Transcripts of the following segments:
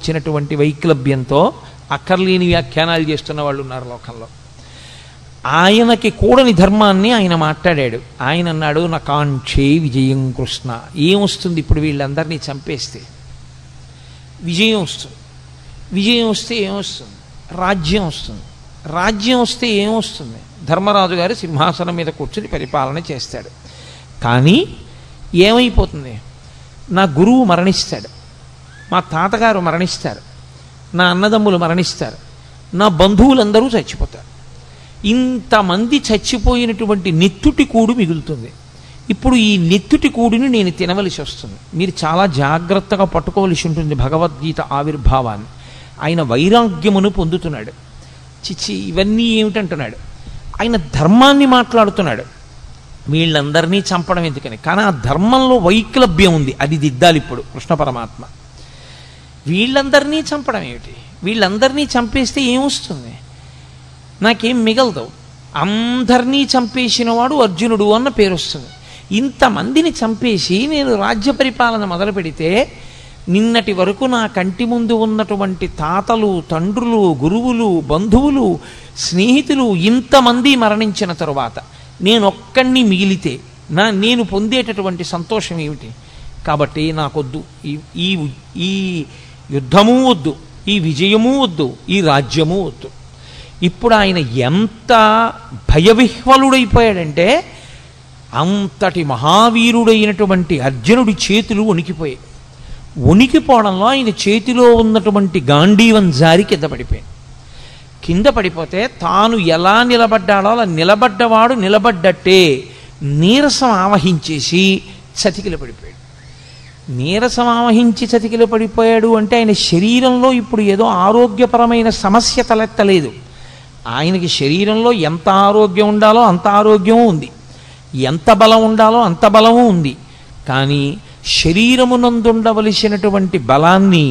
వచ్చినటువంటి వైక్లభ్యంతో అక్కర్లేని వ్యాఖ్యానాలు చేస్తున్న వాళ్ళు ఉన్నారు లోకంలో. ఆయనకి కూడని ధర్మాన్ని ఆయన మాట్లాడాడు. ఆయన అన్నాడు, నా కాంక్షే విజయం కృష్ణ. ఏమొస్తుంది ఇప్పుడు వీళ్ళందరినీ చంపేస్తే? విజయం వస్తుంది. విజయం వస్తే ఏమొస్తుంది? రాజ్యం వస్తుంది. రాజ్యం వస్తే ఏమొస్తుంది? ధర్మరాజు గారు సింహాసనం మీద కూర్చుని పరిపాలన చేస్తాడు. కానీ ఏమైపోతుంది? నా గురువు మరణిస్తాడు, మా తాతగారు మరణిస్తారు, నా అన్నదమ్ములు మరణిస్తారు, నా బంధువులందరూ చచ్చిపోతారు. ఇంతమంది చచ్చిపోయినటువంటి నెత్తుటి కూడు మిగులుతుంది. ఇప్పుడు ఈ నెత్తుటి కూడిని నేను తినవలసి వస్తుంది. మీరు చాలా జాగ్రత్తగా పట్టుకోవలసి ఉంటుంది భగవద్గీత ఆవిర్భావాన్ని. ఆయన వైరాగ్యమును పొందుతున్నాడు. చిచ్చి ఇవన్నీ ఏమిటంటున్నాడు? ఆయన ధర్మాన్ని మాట్లాడుతున్నాడు. వీళ్ళందరినీ చంపడం ఎందుకని? కానీ ఆ ధర్మంలో వైక్లభ్యం ఉంది, అది దిద్దాలి ఇప్పుడు కృష్ణ పరమాత్మ. వీళ్ళందరినీ చంపడం ఏమిటి? వీళ్ళందరినీ చంపేస్తే ఏమొస్తుంది? నాకేం మిగలదు. అందరినీ చంపేసిన వాడు అర్జునుడు అన్న పేరు వస్తుంది. ఇంతమందిని చంపేసి నేను రాజ్య పరిపాలన మొదలు పెడితే నిన్నటి వరకు నా కంటి ముందు ఉన్నటువంటి తాతలు, తండ్రులు, గురువులు, బంధువులు, స్నేహితులు ఇంతమంది మరణించిన తరువాత నేనొక్కడిని మిగిలితే నేను పొందేటటువంటి సంతోషం ఏమిటి? కాబట్టి నాకొద్దు ఈ యుద్ధము వద్దు, ఈ విజయము వద్దు, ఈ రాజ్యము వద్దు. ఇప్పుడు ఆయన ఎంత భయవిహ్వలుడైపోయాడంటే అంతటి మహావీరుడైనటువంటి అర్జునుడి చేతులు వణికిపోయాయి. వణికిపోవడంలో ఆయన చేతిలో ఉన్నటువంటి గాంధీవం జారి కింద పడిపోయాడు. కింద పడిపోతే తాను ఎలా నిలబడ్డాడో అలా నిలబడ్డవాడు నిలబడ్డట్టే నీరసం ఆవహించేసి చతికిల పడిపోయాడు. నీరసం ఆవహించి చతికిల పడిపోయాడు అంటే ఆయన శరీరంలో ఇప్పుడు ఏదో ఆరోగ్యపరమైన సమస్య తలెత్తలేదు. ఆయనకి శరీరంలో ఎంత ఆరోగ్యం ఉండాలో అంత ఆరోగ్యము ఉంది, ఎంత బలం ఉండాలో అంత బలము ఉంది. కానీ శరీరమునందుండవలసినటువంటి బలాన్ని,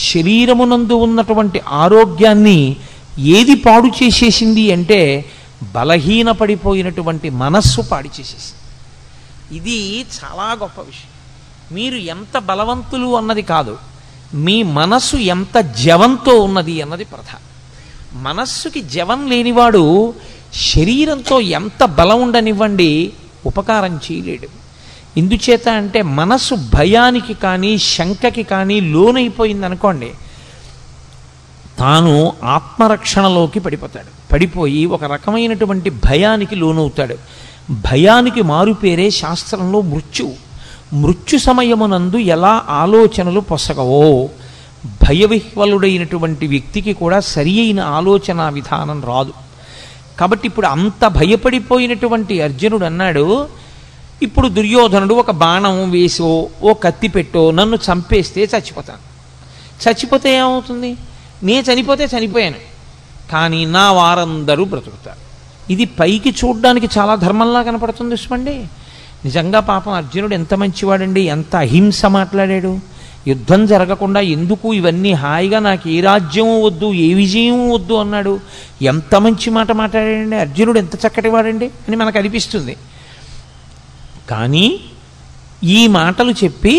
శరీరమునందు ఉన్నటువంటి ఆరోగ్యాన్ని ఏది పాడు చేసేసింది అంటే బలహీనపడిపోయినటువంటి మనస్సు పాడు చేసేసింది. ఇది చాలా గొప్ప విషయం. మీరు ఎంత బలవంతులు అన్నది కాదు, మీ మనస్సు ఎంత జవంతో ఉన్నది అన్నది ప్రధానం. మనస్సుకి జవం లేనివాడు శరీరంతో ఎంత బలం ఉండనివ్వండి ఉపకారం చేయలేడు. ఎందుచేత అంటే మనస్సు భయానికి కానీ శంకకి కానీ లోనైపోయింది అనుకోండి, తాను ఆత్మరక్షణలోకి పడిపోతాడు. పడిపోయి ఒక రకమైనటువంటి భయానికి లోనవుతాడు. భయానికి మారుపేరే శాస్త్రంలో మృత్యువు. మృత్యు సమయమునందు ఎలా ఆలోచనలు పొసగవో భయవిహ్వలుడైనటువంటి వ్యక్తికి కూడా సరి అయిన ఆలోచన విధానం రాదు. కాబట్టి ఇప్పుడు అంత భయపడిపోయినటువంటి అర్జునుడు అన్నాడు, ఇప్పుడు దుర్యోధనుడు ఒక బాణం వేసో ఓ కత్తి పెట్టో నన్ను చంపేస్తే చచ్చిపోతాను. చచ్చిపోతే ఏమవుతుంది? నే చనిపోతే చనిపోయాను, కానీ నా వారందరూ బ్రతుకుతారు. ఇది పైకి చూడ్డానికి చాలా ధర్మంలా కనపడుతుంది చూడండి. నిజంగా పాపం అర్జునుడు ఎంత మంచివాడండి, ఎంత అహింస మాట్లాడాడు. యుద్ధం జరగకుండా ఎందుకు ఇవన్నీ హాయిగా నాకు ఏ రాజ్యము వద్దు, ఏ విజయము వద్దు అన్నాడు. ఎంత మంచి మాట మాట్లాడాడండి అర్జునుడు, ఎంత చక్కటి వాడండి అని మనకు అనిపిస్తుంది. కానీ ఈ మాటలు చెప్పి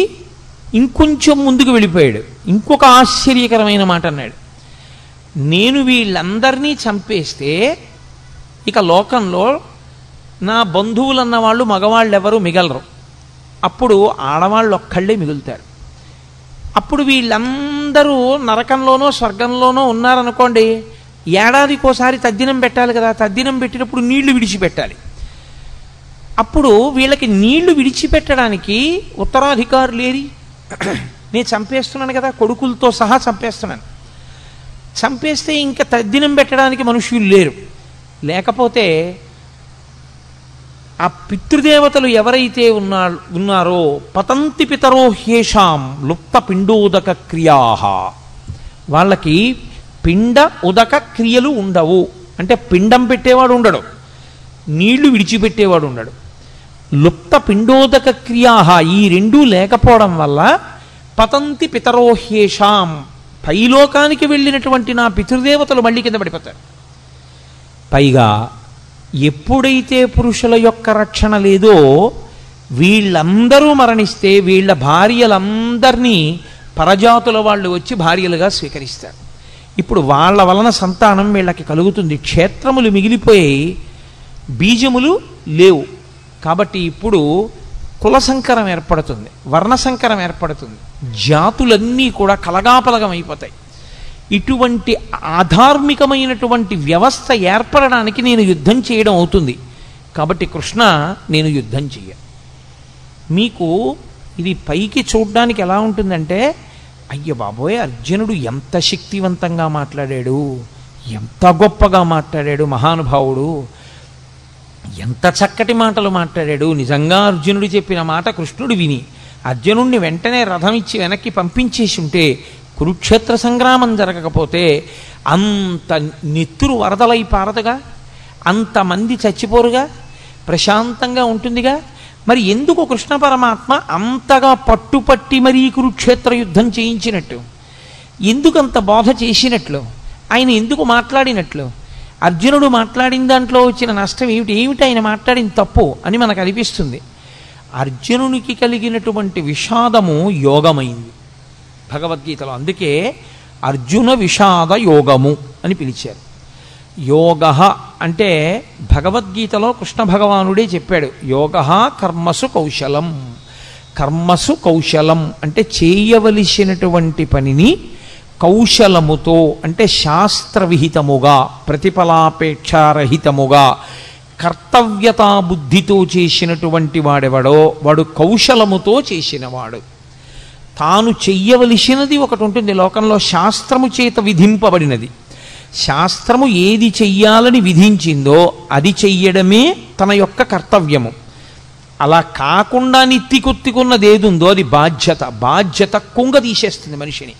ఇంకొంచెం ముందుకు వెళ్ళిపోయాడు. ఇంకొక ఆశ్చర్యకరమైన మాట అన్నాడు, నేను వీళ్ళందరినీ చంపేస్తే ఇక లోకంలో నా బంధువులన్న వాళ్ళు మగవాళ్ళు ఎవరు మిగలరు, అప్పుడు ఆడవాళ్ళు ఒక్కళ్ళే మిగులుతారు. అప్పుడు వీళ్ళందరూ నరకంలోనో స్వర్గంలోనో ఉన్నారనుకోండి, ఏడాదికోసారి తద్దినం పెట్టాలి కదా, తద్దినం పెట్టినప్పుడు నీళ్లు విడిచిపెట్టాలి. అప్పుడు వీళ్ళకి నీళ్లు విడిచిపెట్టడానికి ఉత్తరాధికారులేరి, నేను చంపేస్తున్నాను కదా, కొడుకులతో సహా చంపేస్తున్నాను. చంపేస్తే ఇంకా తద్దినం పెట్టడానికి మనుష్యులు లేరు. లేకపోతే ఆ పితృదేవతలు ఎవరైతే ఉన్నారో పతంతి పితరో హ్యేషాం లుప్త పిండోదక క్రియా, వాళ్ళకి పిండ ఉదక క్రియలు ఉండవు. అంటే పిండం పెట్టేవాడు ఉండడు, నీళ్లు విడిచిపెట్టేవాడు ఉండడు. లుప్త పిండోదక క్రియా, ఈ రెండూ లేకపోవడం వల్ల పతంతి పితరో హ్యేషాం, పైలోకానికి వెళ్ళినటువంటి నా పితృదేవతలు మళ్ళీ కింద పడిపోతారు. పైగా ఎప్పుడైతే పురుషుల యొక్క రక్షణ లేదో వీళ్ళందరూ మరణిస్తే వీళ్ళ భార్యలందరినీ పరజాతుల వాళ్ళు వచ్చి భార్యలుగా స్వీకరిస్తారు. ఇప్పుడు వాళ్ళ వలన సంతానం వీళ్ళకి కలుగుతుంది. క్షేత్రములు మిగిలిపోయి బీజములు లేవు. కాబట్టి ఇప్పుడు కుల సంకరం ఏర్పడుతుంది, వర్ణ సంకరం ఏర్పడుతుంది, జాతులన్నీ కూడా కలగాపలగం అయిపోతాయి. ఇటువంటి ఆధార్మికమైనటువంటి వ్యవస్థ ఏర్పడడానికి నేను యుద్ధం చేయడం అవుతుంది. కాబట్టి కృష్ణ, నేను యుద్ధం చెయ్య. మీకు ఇది పైకి చూడ్డానికి ఎలా ఉంటుందంటే, అయ్య బాబోయ్, అర్జునుడు ఎంత శక్తివంతంగా మాట్లాడాడు, ఎంత గొప్పగా మాట్లాడాడు మహానుభావుడు, ఎంత చక్కటి మాటలు మాట్లాడాడు. నిజంగా అర్జునుడు చెప్పిన మాట కృష్ణుడు విని అర్జునుడిని వెంటనే రథం ఇచ్చి వెనక్కి పంపించేసి ఉంటే, కురుక్షేత్ర సంగ్రామం జరగకపోతే అంత నెత్తురు వరదలై పారదుగా, అంతమంది చచ్చిపోరుగా, ప్రశాంతంగా ఉంటుందిగా. మరి ఎందుకు కృష్ణ పరమాత్మ అంతగా పట్టుపట్టి మరీ కురుక్షేత్ర యుద్ధం చేయించినట్టు, ఎందుకంత బోధ చేసినట్లు, ఆయన ఎందుకు మాట్లాడినట్లు? అర్జునుడు మాట్లాడిన దాంట్లో వచ్చిన నష్టం ఏమిటి, ఏమిటి ఆయన మాట్లాడిన తప్పు అని మనకు అనిపిస్తుంది. అర్జునునికి కలిగినటువంటి విషాదము యోగమైంది భగవద్గీతలో. అందుకే అర్జున విషాద యోగము అని పిలిచారు. యోగ అంటే భగవద్గీతలో కృష్ణ భగవానుడే చెప్పాడు, యోగ కర్మసు కౌశలం. కర్మసు కౌశలం అంటే చేయవలసినటువంటి పనిని కౌశలముతో, అంటే శాస్త్రవిహితముగా, ప్రతిఫలాపేక్షారహితముగా, కర్తవ్యతా బుద్ధితో చేసినటువంటి వాడెవడో వాడు కౌశలముతో చేసినవాడు. తాను చెయ్యవలసినది ఒకటి ఉంటుంది లోకంలో, శాస్త్రము చేత విధింపబడినది. శాస్త్రము ఏది చెయ్యాలని విధించిందో అది చెయ్యడమే తన యొక్క కర్తవ్యము. అలా కాకుండా నెత్తికొత్తికున్నది ఏదుందో అది బాధ్యత. బాధ్యత కుంగ తీసేస్తుంది మనిషిని,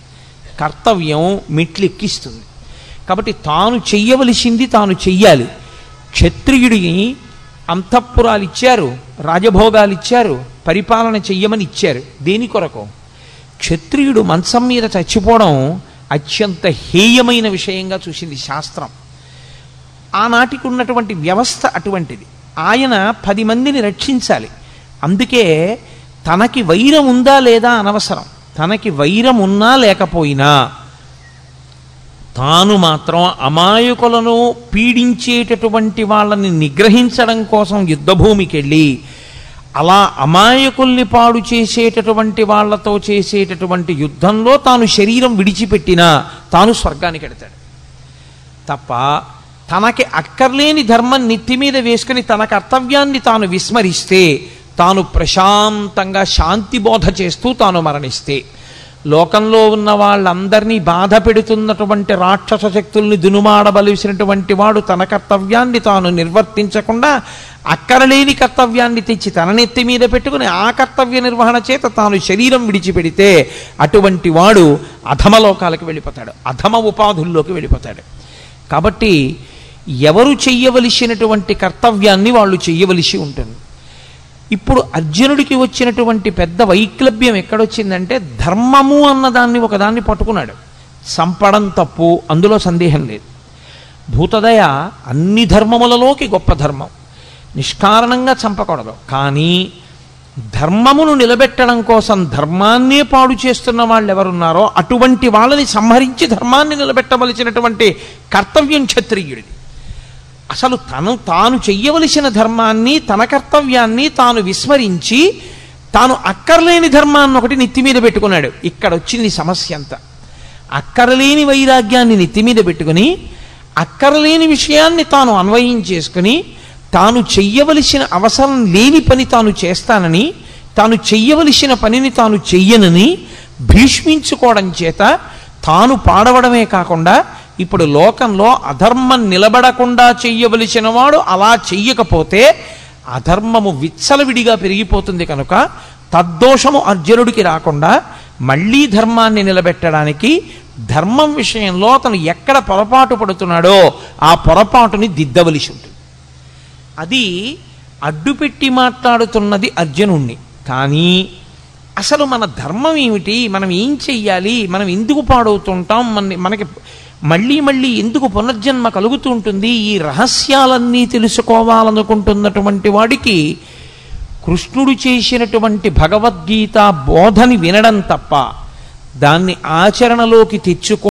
కర్తవ్యం మెట్లెక్కిస్తుంది. కాబట్టి తాను చెయ్యవలసింది తాను చెయ్యాలి. క్షత్రియుడిని అంతఃపురాలు ఇచ్చారు, రాజభోగాలు ఇచ్చారు, పరిపాలన చెయ్యమని ఇచ్చారు. దేని కొరకు? క్షత్రియుడు మంచం మీద చచ్చిపోవడం అత్యంత హేయమైన విషయంగా చూసింది శాస్త్రం. ఆనాటికి ఉన్నటువంటి వ్యవస్థ అటువంటిది. ఆయన 10 మందిని రక్షించాలి. అందుకే తనకి వైరం ఉందా లేదా అనవసరం, తనకి వైరం ఉన్నా లేకపోయినా తాను మాత్రం అమాయకులను పీడించేటటువంటి వాళ్ళని నిగ్రహించడం కోసం యుద్ధభూమికి వెళ్ళి అలా అమాయకుల్ని పాడు చేసేటటువంటి వాళ్లతో చేసేటటువంటి యుద్ధంలో తాను శరీరం విడిచిపెట్టినా తాను స్వర్గానికి వెడతాడు తప్ప, తనకి అక్కర్లేని ధర్మం నెత్తి మీద వేసుకుని తన కర్తవ్యాన్ని తాను విస్మరిస్తే, తాను ప్రశాంతంగా శాంతి బోధ చేస్తూ తాను మరణిస్తే, లోకంలో ఉన్న వాళ్ళందరినీ బాధ పెడుతున్నటువంటి రాక్షస శక్తుల్ని దునుమాడవలసినటువంటి వాడు తన కర్తవ్యాన్ని తాను నిర్వర్తించకుండా అక్కరలేని కర్తవ్యాన్ని తెచ్చి తన నెత్తి మీద పెట్టుకుని ఆ కర్తవ్య నిర్వహణ చేత తాను శరీరం విడిచిపెడితే అటువంటి వాడు అధమలోకాలకు వెళ్ళిపోతాడు, అధమ ఉపాధుల్లోకి వెళ్ళిపోతాడు. కాబట్టి ఎవరు చెయ్యవలసినటువంటి కర్తవ్యాన్ని వాళ్ళు చెయ్యవలసి ఉంటుంది. ఇప్పుడు అర్జునుడికి వచ్చినటువంటి పెద్ద వైక్లభ్యం ఎక్కడొచ్చిందంటే, ధర్మము అన్నదాన్ని ఒకదాన్ని పట్టుకున్నాడు. చంపడం తప్పు, అందులో సందేహం లేదు. భూతదయ అన్ని ధర్మములలోకి గొప్ప ధర్మం, నిష్కారణంగా చంపకూడదు. కానీ ధర్మమును నిలబెట్టడం కోసం ధర్మాన్నే పాడు చేస్తున్న వాళ్ళు ఎవరున్నారో అటువంటి వాళ్ళని సంహరించి ధర్మాన్ని నిలబెట్టవలసినటువంటి కర్తవ్యం క్షత్రియుడిది. అసలు తాను చెయ్యవలసిన ధర్మాన్ని, తన కర్తవ్యాన్ని తాను విస్మరించి తాను అక్కర్లేని ధర్మాన్ని ఒకటి నెత్తి మీద పెట్టుకున్నాడు. ఇక్కడ వచ్చింది సమస్య అంతా. అక్కర్లేని వైరాగ్యాన్ని నెత్తి మీద పెట్టుకుని అక్కర్లేని విషయాన్ని తాను అన్వయం చేసుకుని తాను చెయ్యవలసిన అవసరం లేని పని తాను చేస్తానని, తాను చెయ్యవలసిన పనిని తాను చెయ్యనని భీష్మించుకోవడం చేత తాను పాడవడమే కాకుండా ఇప్పుడు లోకంలో అధర్మం నిలబడకుండా చెయ్యవలసిన వాడు అలా చెయ్యకపోతే అధర్మము విచ్చలవిడిగా పెరిగిపోతుంది. కనుక తద్దోషము అర్జునుడికి రాకుండా మళ్ళీ ధర్మాన్ని నిలబెట్టడానికి ధర్మం విషయంలో అతను ఎక్కడ పొరపాటు పడుతున్నాడో ఆ పొరపాటుని దిద్దవలసి ఉంటుంది. అది అడ్డుపెట్టి మాట్లాడుతున్నది అర్జునుణ్ణి. కానీ అసలు మన ధర్మం ఏమిటి, మనం ఏం చెయ్యాలి, మనం ఎందుకు పాడవుతుంటాం, మనకి మళ్ళీ మళ్ళీ ఎందుకు పునర్జన్మ కలుగుతూ ఉంటుంది, ఈ రహస్యాలన్నీ తెలుసుకోవాలనుకుంటున్నటువంటి వాడికి కృష్ణుడు చేసినటువంటి భగవద్గీత బోధని వినడం తప్ప దాన్ని ఆచరణలోకి తెచ్చుకో